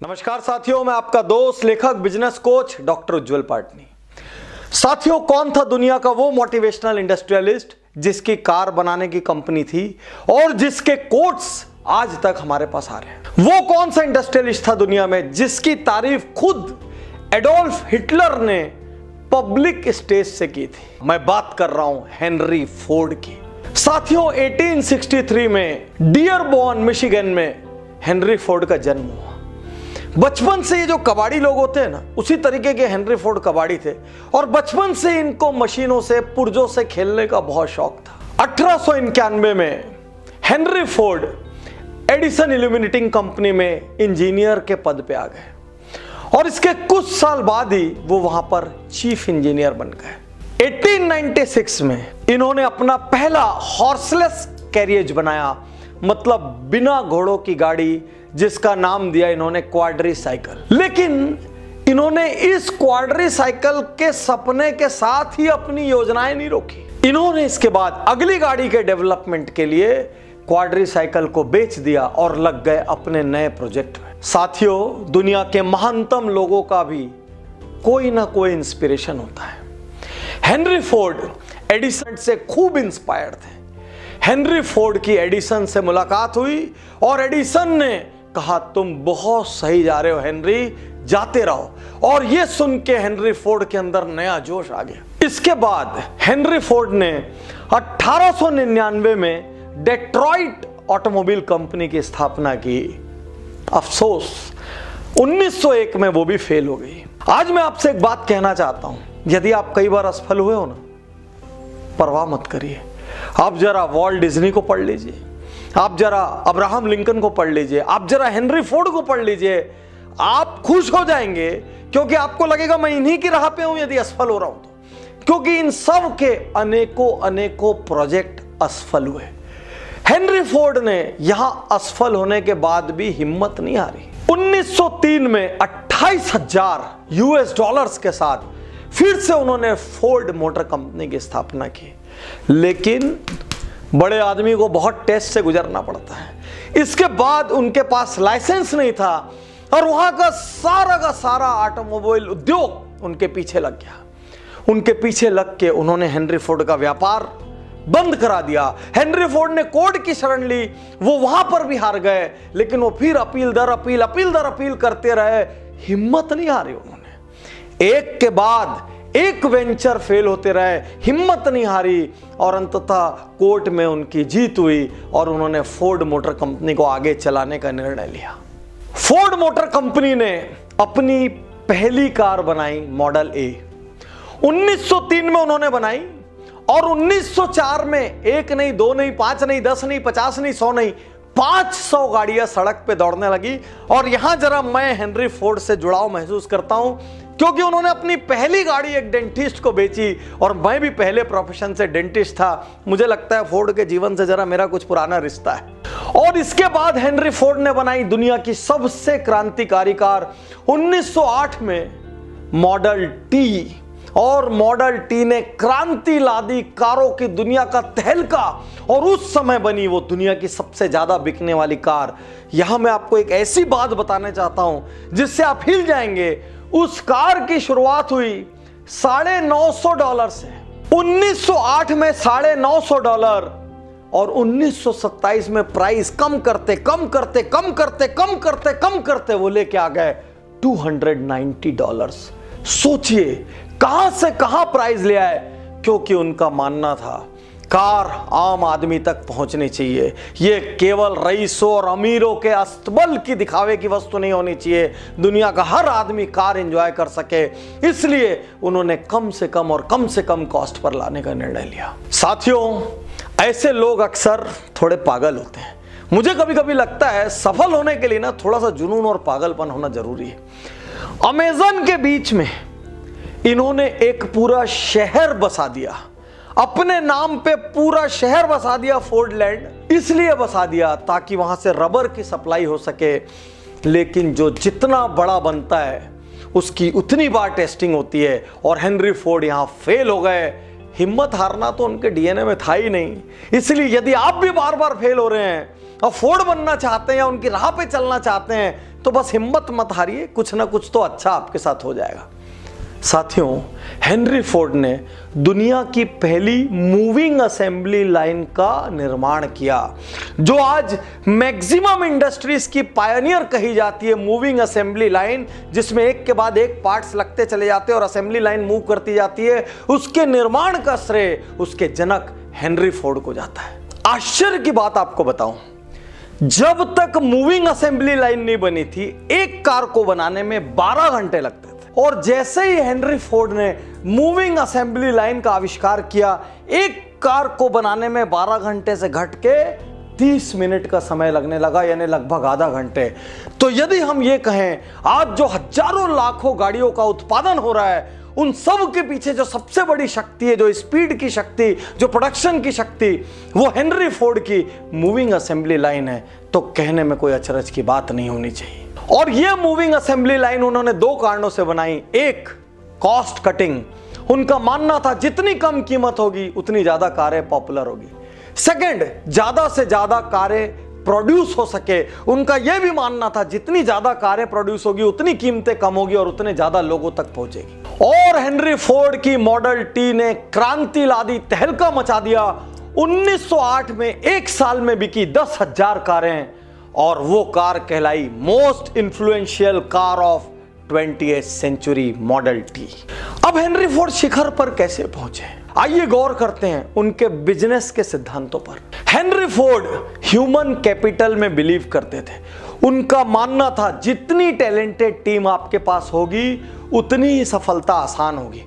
नमस्कार साथियों, मैं आपका दोस्त लेखक बिजनेस कोच डॉक्टर उज्जवल पाटनी। साथियों, कौन था दुनिया का वो मोटिवेशनल इंडस्ट्रियलिस्ट जिसकी कार बनाने की कंपनी थी और जिसके कोट्स आज तक हमारे पास आ रहे हैं? वो कौन सा इंडस्ट्रियलिस्ट था दुनिया में जिसकी तारीफ खुद एडोल्फ हिटलर ने पब्लिक स्टेज से की थी? मैं बात कर रहा हूं हेनरी फोर्ड की। साथियों, 1863 में डियरबॉर्न मिशिगन में हेनरी फोर्ड का जन्म हुआ। बचपन से ये जो कबाड़ी लोग होते हैं ना, उसी तरीके के हेनरी फोर्ड कबाड़ी थे और बचपन से इनको मशीनों से पुर्जों से खेलने का बहुत शौक था। 1891 में Henry Ford Edison illuminating company में इंजीनियर के पद पे आ गए और इसके कुछ साल बाद ही वो वहां पर चीफ इंजीनियर बन गए। 1896 में इन्होंने अपना पहला हॉर्सलेस कैरियज बनाया, मतलब बिना घोड़ों की गाड़ी, जिसका नाम दिया इन्होंने क्वाड्री साइकिल। लेकिन इन्होंने इस क्वाड्री साइकिल के सपने के साथ ही अपनी योजनाएं नहीं रोकी। इन्होंने इसके बाद अगली गाड़ी के डेवलपमेंट के लिए क्वाड्री साइकिल को बेच दिया और लग गए अपने नए प्रोजेक्ट में। साथियों, दुनिया के महानतम लोगों का भी कोई ना कोई इंस्पिरेशन होता है। हेनरी फोर्ड एडिसन से खूब इंस्पायर्ड थे। हेनरी फोर्ड की एडिसन से मुलाकात हुई और एडिसन ने कहा, तुम बहुत सही जा रहे हो हेनरी, जाते रहो। और यह सुन के हेनरी फोर्ड के अंदर नया जोश आ गया। इसके बाद हेनरी फोर्ड ने 1899 में डेट्रॉइट ऑटोमोबाइल कंपनी की स्थापना की। अफसोस 1901 में वो भी फेल हो गई। आज मैं आपसे एक बात कहना चाहता हूं, यदि आप कई बार असफल हुए हो ना, परवाह मत करिए। आप जरा वॉल्ट डिज्नी को पढ़ लीजिए, आप जरा अब्राहम लिंकन को पढ़ लीजिए, आप जरा हेनरी फोर्ड को पढ़ लीजिए, आप खुश हो जाएंगे क्योंकि आपको लगेगा मैं इन्हीं की राह पे हूं यदि असफल हो रहा हूं तो। क्योंकि इन सब के अनेकों प्रोजेक्ट असफल हुए। हेनरी फोर्ड ने यहां असफल होने के बाद भी हिम्मत नहीं हारी। 1903 में 28,000 US डॉलर्स के साथ फिर से उन्होंने फोर्ड मोटर कंपनी की स्थापना की। लेकिन बड़े आदमी को बहुत टेस्ट से गुजरना पड़ता है। इसके बाद उनके पास लाइसेंस नहीं था और वहां का सारा ऑटोमोबाइल उद्योग उनके पीछे लग गया। उनके पीछे लग के उन्होंने हेनरी फोर्ड का व्यापार बंद करा दिया। हेनरी फोर्ड ने कोर्ट की शरण ली, वो वहां पर भी हार गए, लेकिन वो फिर अपील दर अपील करते रहे, हिम्मत नहीं हारी उन्होंने। एक के बाद एक वेंचर फेल होते रहे, हिम्मत नहीं हारी और अंततः कोर्ट में उनकी जीत हुई और उन्होंने फोर्ड मोटर कंपनी को आगे चलाने का निर्णय लिया। फोर्ड मोटर कंपनी ने अपनी पहली कार बनाई, मॉडल ए। 1903 में उन्होंने बनाई और 1904 में 1 नहीं, 2 नहीं, 5 नहीं, 10 नहीं, 50 नहीं, 100 नहीं, 500 गाड़ियां सड़क पे दौड़ने लगी। और यहां जरा मैं हेनरी फोर्ड से जुड़ाव महसूस करता हूं क्योंकि उन्होंने अपनी पहली गाड़ी एक डेंटिस्ट को बेची और मैं भी पहले प्रोफेशन से डेंटिस्ट था। मुझे लगता है फोर्ड के जीवन से जरा मेरा कुछ पुराना रिश्ता है। और इसके बाद हेनरी फोर्ड ने बनाई दुनिया की सबसे क्रांतिकारी कार 1908 में, मॉडल टी। और मॉडल टी ने क्रांति ला दी कारों की दुनिया का तहलका और उस समय बनी वो दुनिया की सबसे ज्यादा बिकने वाली कार। यहां मैं आपको एक ऐसी बात बताना चाहता हूं जिससे आप हिल जाएंगे। उस कार की शुरुआत हुई $950 से। 1908 में $950 और 1927 में प्राइस कम करते वो लेके आ गए $290। सोचिए कहां से कहां प्राइस ले आए, क्योंकि उनका मानना था कार आम आदमी तक पहुंचनी चाहिए। ये केवल रईसों और अमीरों के अस्तबल की दिखावे की वस्तु नहीं होनी चाहिए, दुनिया का हर आदमी कार एंजॉय कर सके। इसलिए उन्होंने कम से कम कॉस्ट पर लाने का निर्णय लिया। साथियों, ऐसे लोग अक्सर थोड़े पागल होते हैं। मुझे कभी कभी लगता है सफल होने के लिए ना थोड़ा सा जुनून और पागलपन होना जरूरी है। अमेज़न के बीच में इन्होंने एक पूरा शहर बसा दिया, अपने नाम पे पूरा शहर बसा दिया। फोर्डलैंड इसलिए बसा दिया ताकि वहां से रबर की सप्लाई हो सके। लेकिन जो जितना बड़ा बनता है उसकी उतनी बार टेस्टिंग होती है और हेनरी फोर्ड यहां फेल हो गए। हिम्मत हारना तो उनके डीएनए में था ही नहीं। इसलिए यदि आप भी बार बार फेल हो रहे हैं और फोर्ड बनना चाहते हैं या उनकी राह पे चलना चाहते हैं तो बस हिम्मत मत हारिए, कुछ ना कुछ तो अच्छा आपके साथ हो जाएगा। साथियों, हेनरी फोर्ड ने दुनिया की पहली मूविंग असेंबली लाइन का निर्माण किया, जो आज मैक्सिमम इंडस्ट्रीज की पायनियर कही जाती है। मूविंग असेंबली लाइन, जिसमें एक के बाद एक पार्ट्स लगते चले जाते हैं और असेंबली लाइन मूव करती जाती है, उसके निर्माण का श्रेय उसके जनक हेनरी फोर्ड को जाता है। आश्चर्य की बात आपको बताऊं, जब तक मूविंग असेंबली लाइन नहीं बनी थी, एक कार को बनाने में 12 घंटे लगते थे, और जैसे ही हेनरी फोर्ड ने मूविंग असेंबली लाइन का आविष्कार किया, एक कार को बनाने में 12 घंटे से घट के 30 मिनट का समय लगने लगा, यानी लगभग आधा घंटे। तो यदि हम ये कहें, आज जो हजारों लाखों गाड़ियों का उत्पादन हो रहा है, उन सब के पीछे जो सबसे बड़ी शक्ति है, जो स्पीड की शक्ति, जो प्रोडक्शन की शक्ति, वो हेनरी फोर्ड की मूविंग असेंबली लाइन है, तो कहने में कोई अचरज की बात नहीं होनी चाहिए। और ये मूविंग असेंबली लाइन उन्होंने 2 कारणों से बनाई। एक, कॉस्ट कटिंग। उनका मानना था जितनी कम कीमत होगी उतनी ज्यादा कारें पॉपुलर होगी। सेकंड, ज्यादा से ज्यादा कारें प्रोड्यूस हो सके। उनका यह भी मानना था जितनी ज्यादा कारें प्रोड्यूस होगी उतनी कीमतें कम होगी और उतने ज्यादा लोगों तक पहुंचेगी। और हेनरी फोर्ड की मॉडल टी ने क्रांति ला दी, तहलका मचा दिया। 1908 में एक साल में बिकी 10,000 कारें, और वो कार कहलाई most influential car of 20th century, model T. अब हेनरी फोर्ड शिखर पर कैसे पहुंचे, आइए गौर करते हैं उनके बिजनेस के सिद्धांतों पर। हेनरी फोर्ड ह्यूमन कैपिटल में बिलीव करते थे। उनका मानना था जितनी टैलेंटेड टीम आपके पास होगी उतनी ही सफलता आसान होगी।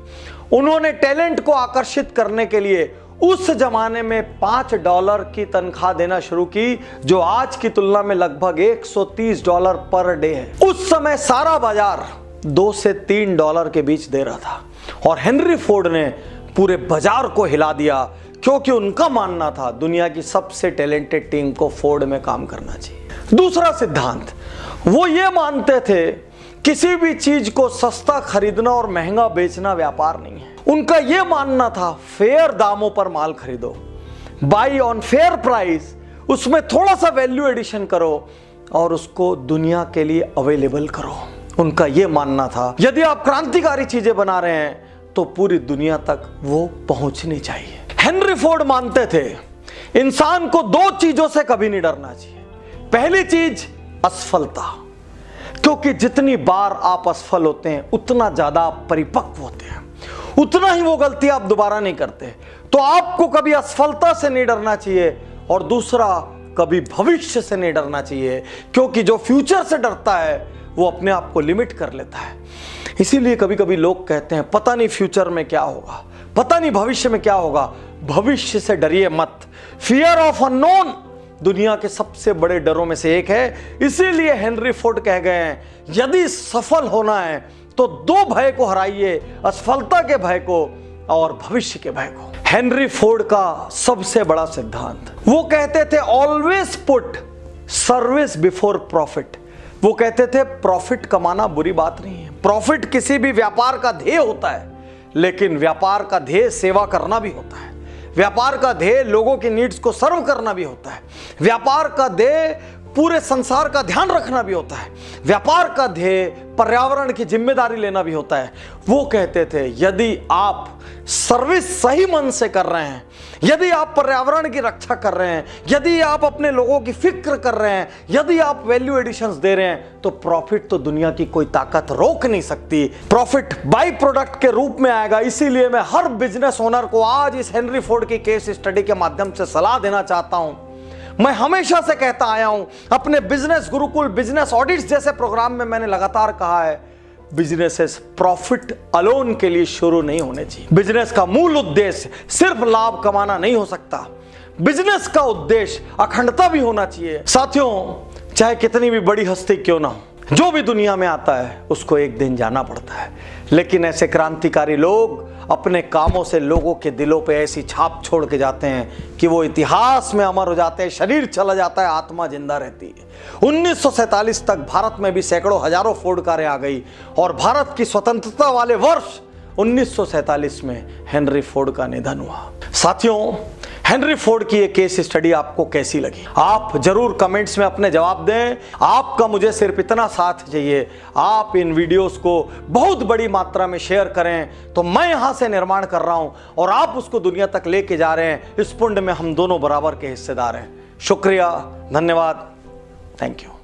उन्होंने टैलेंट को आकर्षित करने के लिए उस जमाने में $5 की तनख्वाह देना शुरू की, जो आज की तुलना में लगभग $130 पर डे है। उस समय सारा बाजार $2 से $3 के बीच दे रहा था, और हेनरी फोर्ड ने पूरे बाजार को हिला दिया, क्योंकि उनका मानना था दुनिया की सबसे टैलेंटेड टीम को फोर्ड में काम करना चाहिए। दूसरा सिद्धांत, वो ये मानते थे किसी भी चीज को सस्ता खरीदना और महंगा बेचना व्यापार नहीं है। उनका यह मानना था फेयर दामों पर माल खरीदो, बाई ऑन फेयर प्राइस, उसमें थोड़ा सा वैल्यू एडिशन करो और उसको दुनिया के लिए अवेलेबल करो। उनका यह मानना था यदि आप क्रांतिकारी चीजें बना रहे हैं तो पूरी दुनिया तक वो पहुंचनी चाहिए। हेनरी फोर्ड मानते थे इंसान को 2 चीजों से कभी नहीं डरना चाहिए। पहली चीज असफलता, क्योंकि जितनी बार आप असफल होते हैं उतना ज्यादा आप परिपक्व होते हैं, उतना ही वो गलती आप दोबारा नहीं करते। तो आपको कभी असफलता से नहीं डरना चाहिए। और दूसरा, कभी भविष्य से नहीं डरना चाहिए, क्योंकि जो फ्यूचर से डरता है वो अपने आप को लिमिट कर लेता है। इसीलिए कभी कभी लोग कहते हैं पता नहीं फ्यूचर में क्या होगा, पता नहीं भविष्य में क्या होगा। भविष्य से डरिए मत। फियर ऑफ अननोन दुनिया के सबसे बड़े डरों में से एक है। इसीलिए हेनरी फोर्ड कह गए हैं यदि सफल होना है तो 2 भय को हराइए, असफलता के भय को और भविष्य के भय को। हेनरी फोर्ड का सबसे बड़ा सिद्धांत, वो कहते थे always put service before profit. वो कहते थे प्रॉफिट कमाना बुरी बात नहीं है, प्रॉफिट किसी भी व्यापार का ध्येय होता है, लेकिन व्यापार का ध्येय सेवा करना भी होता है। व्यापार का ध्येय लोगों की नीड्स को सर्व करना भी होता है। व्यापार का ध्येय पूरे संसार का ध्यान रखना भी होता है। व्यापार का ध्येय पर्यावरण की जिम्मेदारी लेना भी होता है। वो कहते थे यदि आप सर्विस सही मन से कर रहे हैं, यदि आप पर्यावरण की रक्षा कर रहे हैं, यदि आप अपने लोगों की फिक्र कर रहे हैं, यदि आप वैल्यू एडिशंस दे रहे हैं, तो प्रॉफिट तो दुनिया की कोई ताकत रोक नहीं सकती। प्रॉफिट बाई प्रोडक्ट के रूप में आएगा। इसीलिए मैं हर बिजनेस ओनर को आज इस हेनरी फोर्ड की केस स्टडी के माध्यम से सलाह देना चाहता हूं। मैं हमेशा से कहता आया हूं, अपने बिजनेस गुरुकुल, बिजनेस ऑडिट्स जैसे प्रोग्राम में मैंने लगातार कहा है, बिजनेसेस प्रॉफिट अलोन के लिए शुरू नहीं होने चाहिए। बिजनेस का मूल उद्देश्य सिर्फ लाभ कमाना नहीं हो सकता। बिजनेस का उद्देश्य अखंडता भी होना चाहिए। साथियों, चाहे कितनी भी बड़ी हस्ती क्यों ना हो, जो भी दुनिया में आता है उसको एक दिन जाना पड़ता है। लेकिन ऐसे क्रांतिकारी लोग अपने कामों से लोगों के दिलों पे ऐसी छाप छोड़ के जाते हैं कि वो इतिहास में अमर हो जाते हैं। शरीर चला जाता है, आत्मा जिंदा रहती है। 1947 तक भारत में भी सैकड़ों हजारों फोर्ड कारें आ गई और भारत की स्वतंत्रता वाले वर्ष 1947 में हेनरी फोर्ड का निधन हुआ। साथियों, हेनरी फोर्ड की ये केस स्टडी आपको कैसी लगी? आप जरूर कमेंट्स में अपने जवाब दें। आपका मुझे सिर्फ इतना साथ चाहिए, आप इन वीडियोस को बहुत बड़ी मात्रा में शेयर करें तो मैं यहां से निर्माण कर रहा हूं और आप उसको दुनिया तक लेके जा रहे हैं। इस पुण्य में हम दोनों बराबर के हिस्सेदार हैं। शुक्रिया, धन्यवाद, थैंक यू।